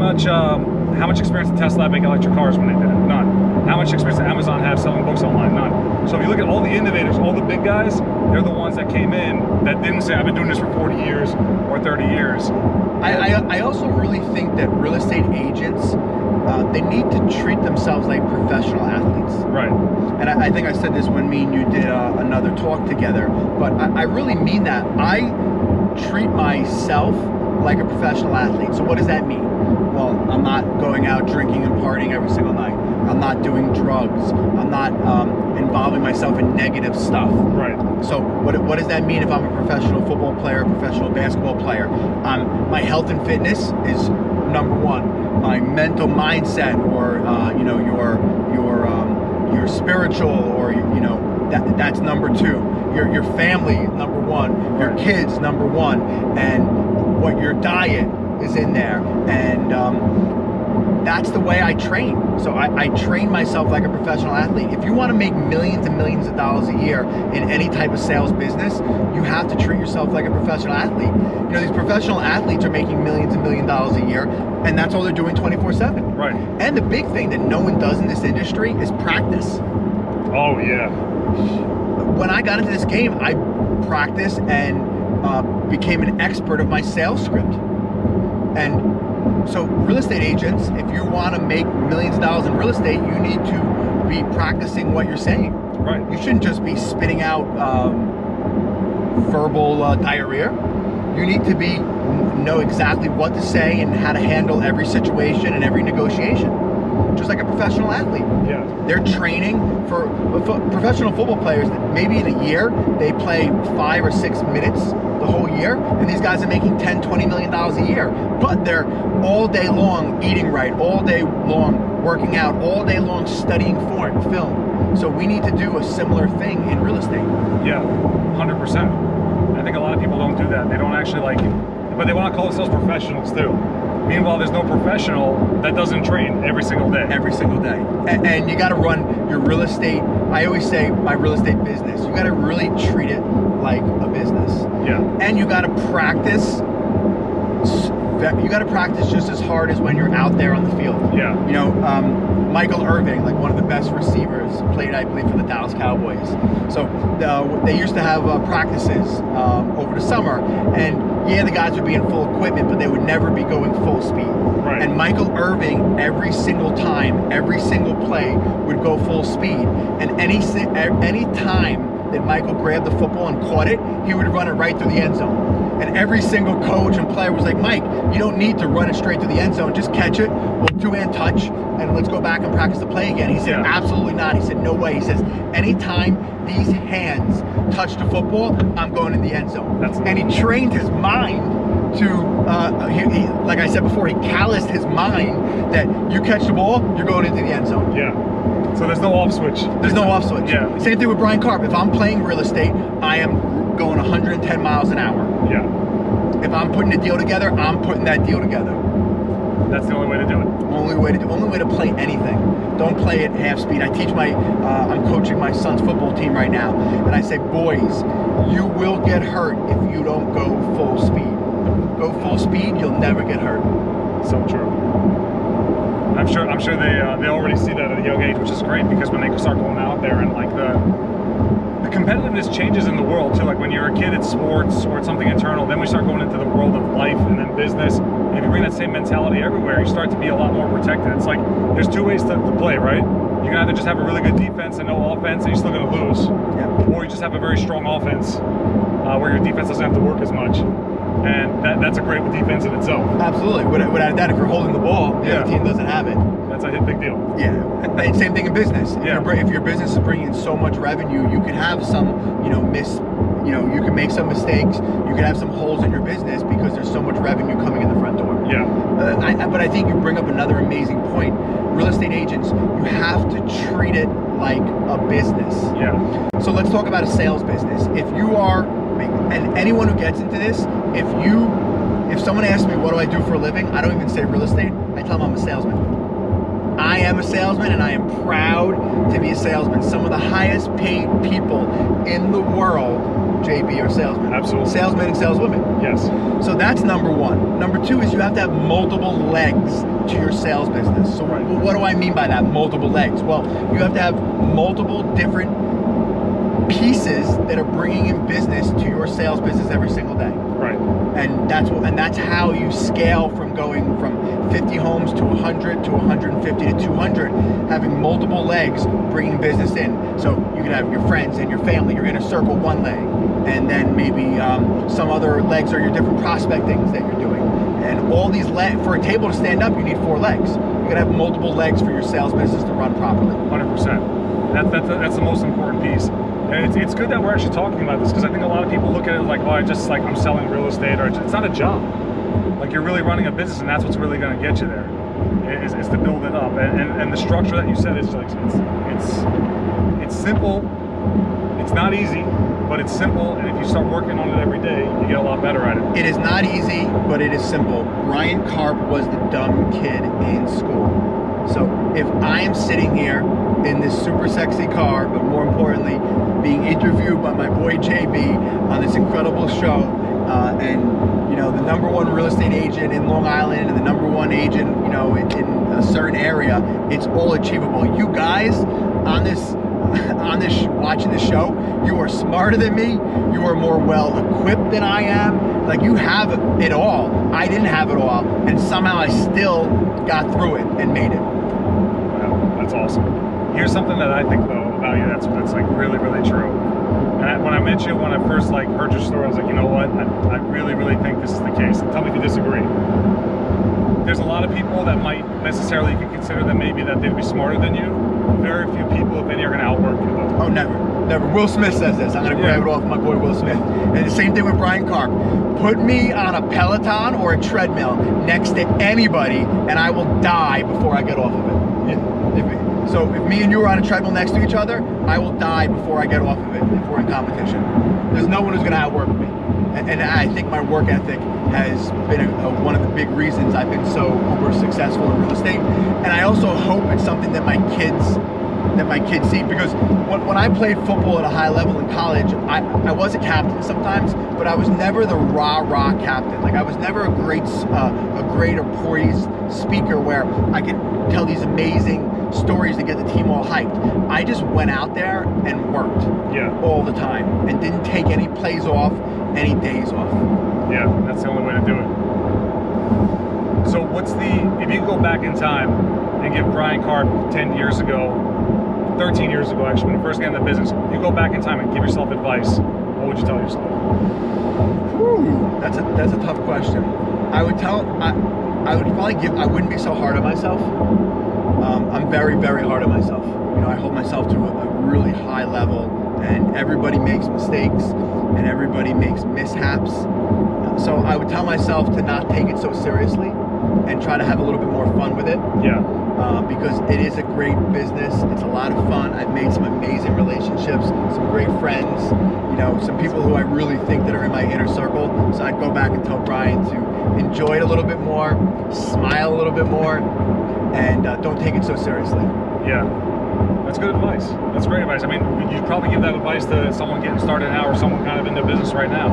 much experience did Tesla have making electric cars when they did it? None. How much experience did Amazon have selling books online? None. So if you look at all the innovators, all the big guys, they're the ones that came in that didn't say, I've been doing this for 40 years or 30 years. I also really think that real estate agents, they need to treat themselves like professional athletes. Right. And I think I said this when me and you did another talk together, but I really mean that. I treat myself like a professional athlete. So what does that mean? Well, I'm not going out drinking and partying every single night. I'm not doing drugs. I'm not involving myself in negative stuff. Right. So what does that mean if I'm a professional football player, a professional basketball player? My health and fitness is number one. My mental mindset, or your spiritual, or that's number two. Your family, number one. Your kids, number one. And what your diet is in there. And that's the way I train. So I train myself like a professional athlete. If you want to make millions and millions of dollars a year in any type of sales business, you have to treat yourself like a professional athlete. These professional athletes are making millions and millions of dollars a year, and that's all they're doing 24/7. Right. And the big thing that no one does in this industry is practice. Oh yeah. When I got into this game, I practiced and became an expert of my sales script. And so real estate agents, if you want to make millions of dollars in real estate, you need to be practicing what you're saying. Right. You shouldn't just be spitting out verbal diarrhea. You need to know exactly what to say and how to handle every situation and every negotiation. Just like a professional athlete. Yeah. They're training for professional football players. Maybe in a year, they play 5 or 6 minutes the whole year, and these guys are making $10-20 million a year. But they're all day long eating right, all day long working out, all day long studying film. So we need to do a similar thing in real estate. Yeah, 100%. I think a lot of people don't do that. They don't actually like it, but they want to call themselves professionals too. Meanwhile, there's no professional that doesn't train every single day. Every single day. And you got to run your real estate. I always say my real estate business. You got to really treat it like a business. Yeah. And you got to practice. You got to practice just as hard as when you're out there on the field. Yeah. Michael Irving, like one of the best receivers, played, I believe, for the Dallas Cowboys. So they used to have practices over the summer, and yeah, the guys would be in full equipment, but they would never be going full speed. Right. And Michael Irving, every single time, every single play, would go full speed. And any time that Michael grabbed the football and caught it, he would run it right through the end zone. And every single coach and player was like, Mike, you don't need to run it straight to the end zone. Just catch it, we'll two-hand touch, and let's go back and practice the play again. He said, Yeah. Absolutely not. He said, no way. He says, anytime these hands touch the football, I'm going in the end zone. And he trained his mind to, like I said before, he calloused his mind that you catch the ball, you're going into the end zone. Yeah. So there's no off switch. There's no off switch. Yeah. Same thing with Bryan Karp. If I'm playing real estate, I am going 110 miles an hour. Yeah. If I'm putting a deal together, I'm putting that deal together. That's the only way to do it. Only way to play anything. Don't play at half speed. I teach I'm coaching my son's football team right now, and I say, boys, you will get hurt if you don't go full speed. Go full speed, you'll never get hurt. So true. I'm sure they already see that at a young age, which is great, because when they start going out there and like the competitiveness changes in the world too. Like when you're a kid, it's sports or it's something internal. Then we start going into the world of life and then business. And if you bring that same mentality everywhere, you start to be a lot more protected. It's like there's two ways to play, right? You can either just have a really good defense and no offense, and you're still going to lose, or you just have a very strong offense where your defense doesn't have to work as much. And that's a great defense in itself. Absolutely. Without that, if you're holding the ball, the other team doesn't have it. That's a big deal. Yeah. And same thing in business. Yeah. If your business is bringing in so much revenue, you could have some, you can make some mistakes. You could have some holes in your business because there's so much revenue coming in the front door. Yeah. But I think you bring up another amazing point. Real estate agents, you have to treat it like a business. Yeah. So let's talk about a sales business. If you are, and anyone who gets into this, if someone asks me what do I do for a living, I don't even say real estate. I tell them I'm a salesman. I am a salesman, and I am proud to be a salesman. Some of the highest paid people in the world, JB, are salesmen. Absolutely. Salesmen and saleswomen. Yes. So that's number one. Number two is you have to have multiple legs to your sales business. So what do I mean by that, multiple legs? Well, you have to have multiple different pieces that are bringing in business to your sales business every single day. Right. And that's how you scale from going from 50 homes to 100 to 150 to 200, having multiple legs bringing business in. So you can have your friends and your family, your inner circle, one leg, and then maybe some other legs are your different prospecting that you're doing. And all these legs, for a table to stand up, you need 4 legs. You gotta have multiple legs for your sales business to run properly. 100%. That's the most important piece. And it's good that we're actually talking about this, because I think a lot of people look at it like, oh, I'm selling real estate, or it's not a job. Like, you're really running a business, and that's what's really going to get you there. Is to build it up, and the structure that you said is like it's simple. It's not easy, but it's simple. And if you start working on it every day, you get a lot better at it. It is not easy, but it is simple. Bryan Karp was the dumb kid in school. So if I am sitting here in this super sexy car, but more importantly, being interviewed by my boy JB on this incredible show, and the #1 real estate agent in Long Island and the #1 agent, in a certain area, it's all achievable. You guys on this watching this show, you are smarter than me. You are more well equipped than I am. Like, you have it all. I didn't have it all, and somehow I still got through it and made it. Wow, that's awesome. Here's something that I think though about you that's like really, really true. And when I met you, when I first heard your story, I was like, you know what? I really, really think this is the case. Tell me if you disagree. There's a lot of people that might necessarily, you could consider them maybe that they'd be smarter than you. Very few people, if any, are going to outwork you though. Oh, never. Will Smith says this. I'm going to grab it off my boy Will Smith. And the same thing with Bryan Karp. Put me on a Peloton or a treadmill next to anybody, and I will die before I get off of it. So if me and you are on a treadmill next to each other, I will die before I get off of it if we're in competition. There's no one who's going to outwork me. And I think my work ethic has been one of the big reasons I've been so uber successful in real estate. And I also hope it's something that my kids see, because when I played football at a high level in college, I was a captain sometimes, but I was never the rah-rah captain. Like, I was never a great or poised speaker where I could tell these amazing stories to get the team all hyped. I just went out there and worked all the time and didn't take any plays off, any days off. Yeah, that's the only way to do it. So if you go back in time and give Bryan Karp 10 years ago, 13 years ago actually, when you first got into the business, you go back in time and give yourself advice, what would you tell yourself? That's a tough question. I would I wouldn't be so hard on myself. I'm very, very hard on myself. I hold myself to a really high level, and everybody makes mistakes and everybody makes mishaps. So I would tell myself to not take it so seriously and try to have a little bit more fun with it. Yeah. Because it is a great business. It's a lot of fun. I've made some amazing relationships, some great friends, some people who I really think that are in my inner circle. So I'd go back and tell Bryan to enjoy it a little bit more, smile a little bit more, and don't take it so seriously. Yeah. That's good advice. That's great advice. I mean, you'd probably give that advice to someone getting started now, or someone kind of in the business right now.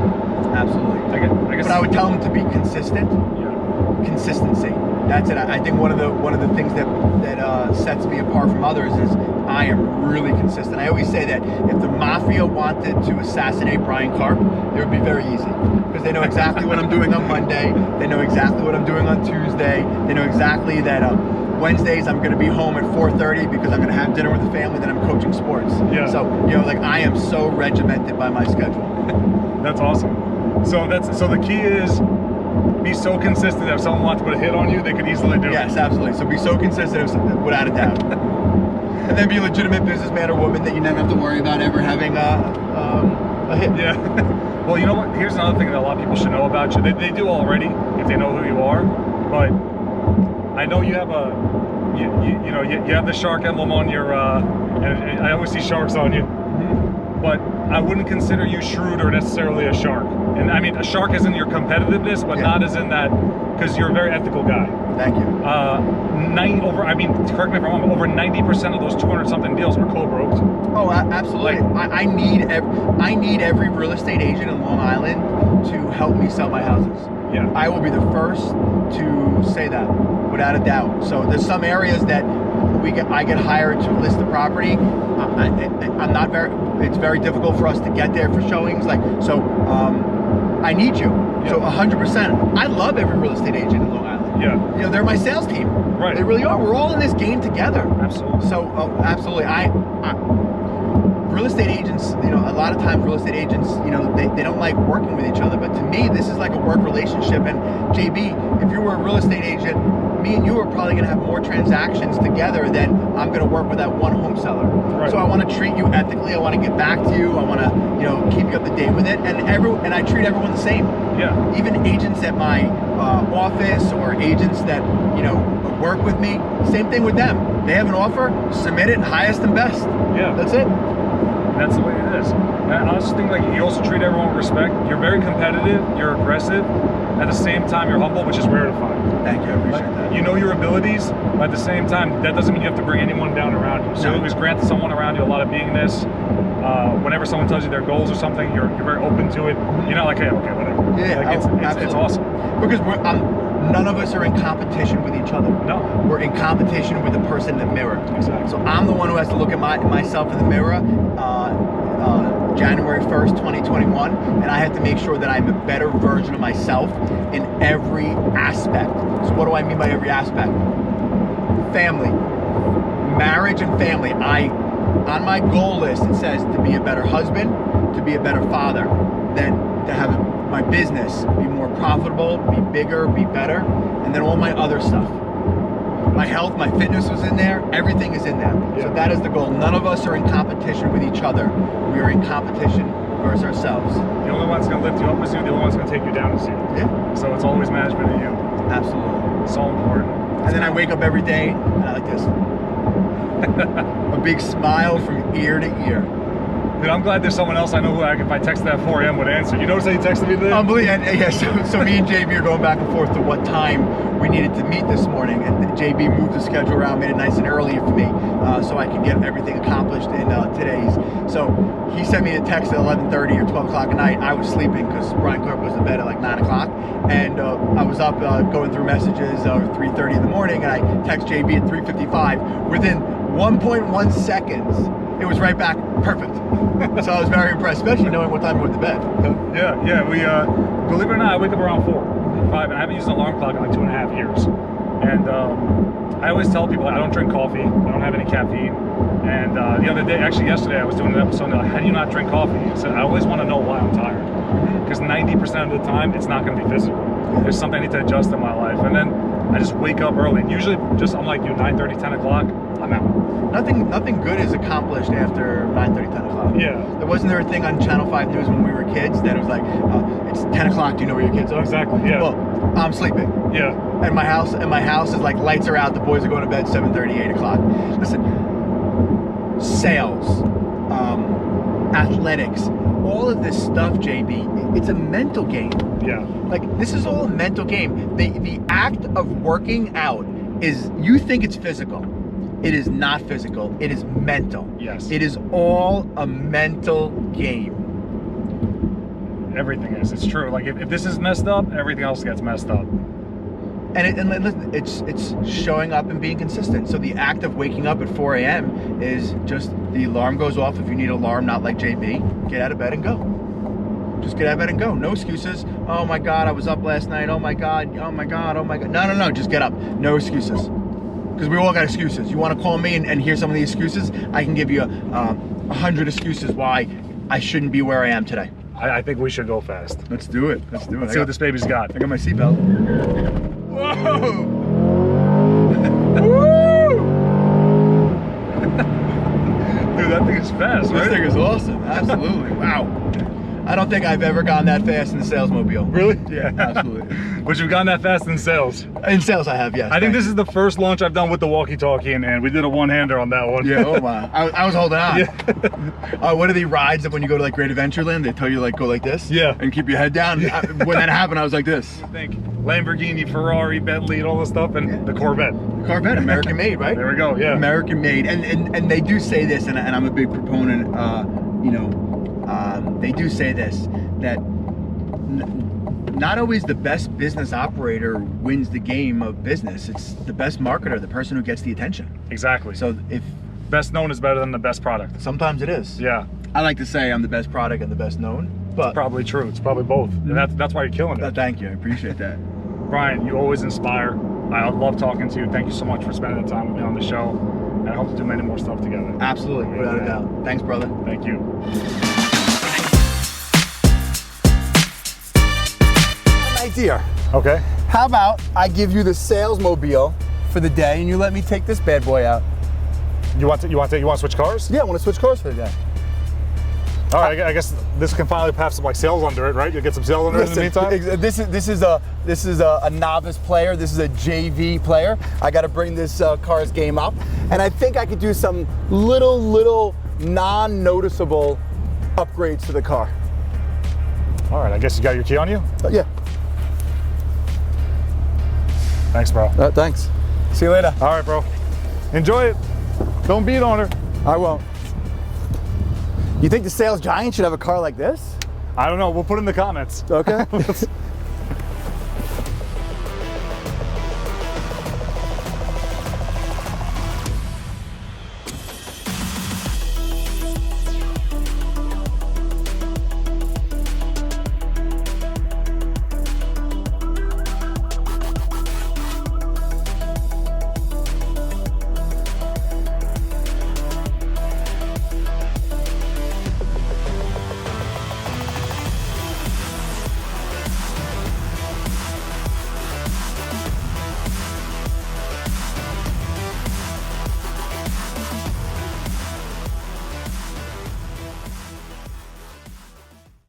Absolutely. I guess. But I would tell them to be consistent. Yeah. Consistency. That's it. I think one of the things that sets me apart from others is I am really consistent. I always say that if the mafia wanted to assassinate Bryan Karp, it would be very easy, because they know exactly what I'm doing on Monday. They know exactly what I'm doing on Tuesday. They know exactly that Wednesdays I'm going to be home at 4:30 because I'm going to have dinner with the family. Then I'm coaching sports. Yeah. So I am so regimented by my schedule. That's awesome. So the key is be so consistent that if someone wants to put a hit on you, they could easily do it. Yes, absolutely. So be so consistent, without a doubt. And then be a legitimate businessman or woman that you never have to worry about ever having a hit. Yeah. Well, you know what? Here's another thing that a lot of people should know about you. They do already if they know who you are. But I know you have you have the shark emblem on your. And I always see sharks on you. But I wouldn't consider you shrewd or necessarily a shark. And I mean, a shark is in your competitiveness, but not as in that, because you're a very ethical guy. Thank you. Correct me if I'm wrong, but over 90% of those 200-something deals are co-broked. Oh, absolutely. I need every real estate agent in Long Island to help me sell my houses. Yeah. I will be the first to say that, without a doubt. So there's some areas that I get hired to list the property. It's very difficult for us to get there for showings. I need you. Yeah. So 100%. I love every real estate agent in Long Island. Yeah. They're my sales team. Right. They really are. We're all in this game together. Absolutely. So absolutely. Real estate agents, a lot of times real estate agents, they don't like working with each other. But to me, this is like a work relationship. And JB, if you were a real estate agent, me and you are probably going to have more transactions together than I'm going to work with that one home seller. Right. So I want to treat you ethically. I want to get back to you. I want to, keep you up to date with it. And I treat everyone the same. Yeah. Even agents at my office or agents that, work with me, same thing with them. They have an offer, submit it, highest and best. Yeah. That's it. That's the way it is. And I also think you also treat everyone with respect. You're very competitive, you're aggressive. At the same time, you're humble, which is rare to find. Thank you, I appreciate that. You know your abilities, but at the same time, that doesn't mean you have to bring anyone down around you. So you always grant someone around you a lot of beingness. Whenever someone tells you their goals or something, you're very open to it. You're not like, hey, okay, whatever. Yeah, it's awesome. Because none of us are in competition with each other. No. We're in competition with the person in the mirror. Exactly. So I'm the one who has to look at myself in the mirror January 1st, 2021, and I have to make sure that I'm a better version of myself in every aspect. So what do I mean by every aspect? Family. Marriage and family. On my goal list, it says to be a better husband, to be a better father, then to have my business be more profitable, be bigger, be better, and then all my other stuff. My health, my fitness was in there, everything is in there. Yeah. So that is the goal. None of us are in competition with each other. We are in competition versus ourselves. The only one that's going to lift you up is you, the only one that's going to take you down is you. Yeah. So it's always management of you. Absolutely. It's so important. And then I wake up every day and I like this. A big smile from ear to ear. Dude, I'm glad there's someone else I know who if I texted at 4 a.m. would answer. You notice how you texted me today? Unbelievable. So me and JB are going back and forth to what time we needed to meet this morning. And JB moved the schedule around, made it nice and early for me so I could get everything accomplished in today's. So he sent me a text at 11:30 or 12 o'clock at night. I was sleeping because Bryan Karp was in bed at like 9 o'clock. And I was up going through messages 3:30 in the morning. And I text JB at 3:55. Within 1.1 seconds, it was right back perfect. So I was very impressed, especially knowing what time we went to bed. Yeah. We believe it or not, I wake up around 5, and I haven't used an alarm clock in like 2.5 years. And I always tell people I don't drink coffee, I don't have any caffeine. And the other day, actually yesterday, I was doing an episode. And they're like, how do you not drink coffee? I said I always want to know why I'm tired, because 90% of the time it's not going to be physical. There's something I need to adjust in my life, and then I just wake up early. And usually, I'm like you, 9:30, 10 o'clock, I'm out. Nothing good is accomplished after 9:30, 10 o'clock. Yeah. Wasn't there a thing on Channel 5 News when we were kids that was like, it's 10 o'clock, do you know where your kids are? Exactly, yeah. Well, I'm sleeping. Yeah. And my house is like lights are out, the boys are going to bed 7:30, 8 o'clock. Listen, sales, athletics, all of this stuff, JB, it's a mental game. Yeah. Like, this is all a mental game. The act of working out is, you think it's physical. It is not physical. It is mental. Yes. It is all a mental game. Everything is. It's true. Like if this is messed up, everything else gets messed up. And listen, it's showing up and being consistent. So the act of waking up at 4 a.m. is just, the alarm goes off. If you need an alarm, not like JB, get out of bed and go. Just get out of bed and go. No excuses. Oh my God, I was up last night. Oh my God. Oh my God. Oh my God. No. Just get up. No excuses. Because we all got excuses. You want to call me and hear some of the excuses? I can give you 100 excuses why I shouldn't be where I am today. I think we should go fast. Let's do it. Let's do it. Let's see what this baby's got. I got my seatbelt. Whoa! Woo! Dude, that thing is fast, right? This thing is awesome. Absolutely. Wow. I don't think I've ever gone that fast in the salesmobile. Really? Yeah, absolutely. But you've gone that fast in sales. In sales, I have, yes. I think this is the first launch I've done with the walkie-talkie, and we did a one-hander on that one. Yeah, oh my. I was holding on. Yeah. What are the rides that when you go to like Great Adventureland, they tell you like go like this? Yeah. And keep your head down? When that happened, I was like this. I think Lamborghini, Ferrari, Bentley, and all this stuff, and the Corvette. Corvette, American made, right? There we go, yeah. American made. And they do say this, and I'm a big proponent, they do say this, that not always the best business operator wins the game of business. It's the best marketer, the person who gets the attention. Exactly. So if Best known is better than the best product. sometimes it is. Yeah, I like to say I'm the best product and the best known, but probably true. It's probably both. And that's why you're killing it. thank you. I appreciate that. Brian, you always inspire. I love talking to you. Thank you so much for spending the time with me on the show. And I hope to do many more stuff together. Absolutely, without a doubt. Thanks, brother. Thank you. Idea. Okay. How about I give you the salesmobile for the day, and you let me take this bad boy out? You want to switch cars? Yeah, I want to switch cars for the day. All right. I guess this can finally have some like sales under it, right? You'll get some sales under it in the meantime. This is a novice player. This is a JV player. I got to bring this car's game up, and I think I could do some little non-noticeable upgrades to the car. All right. I guess you got your key on you. Yeah. Thanks, bro. Thanks. See you later. All right, bro. Enjoy it. Don't beat on her. I won't. You think the Sales Giant should have a car like this? I don't know. We'll put it in the comments. Okay.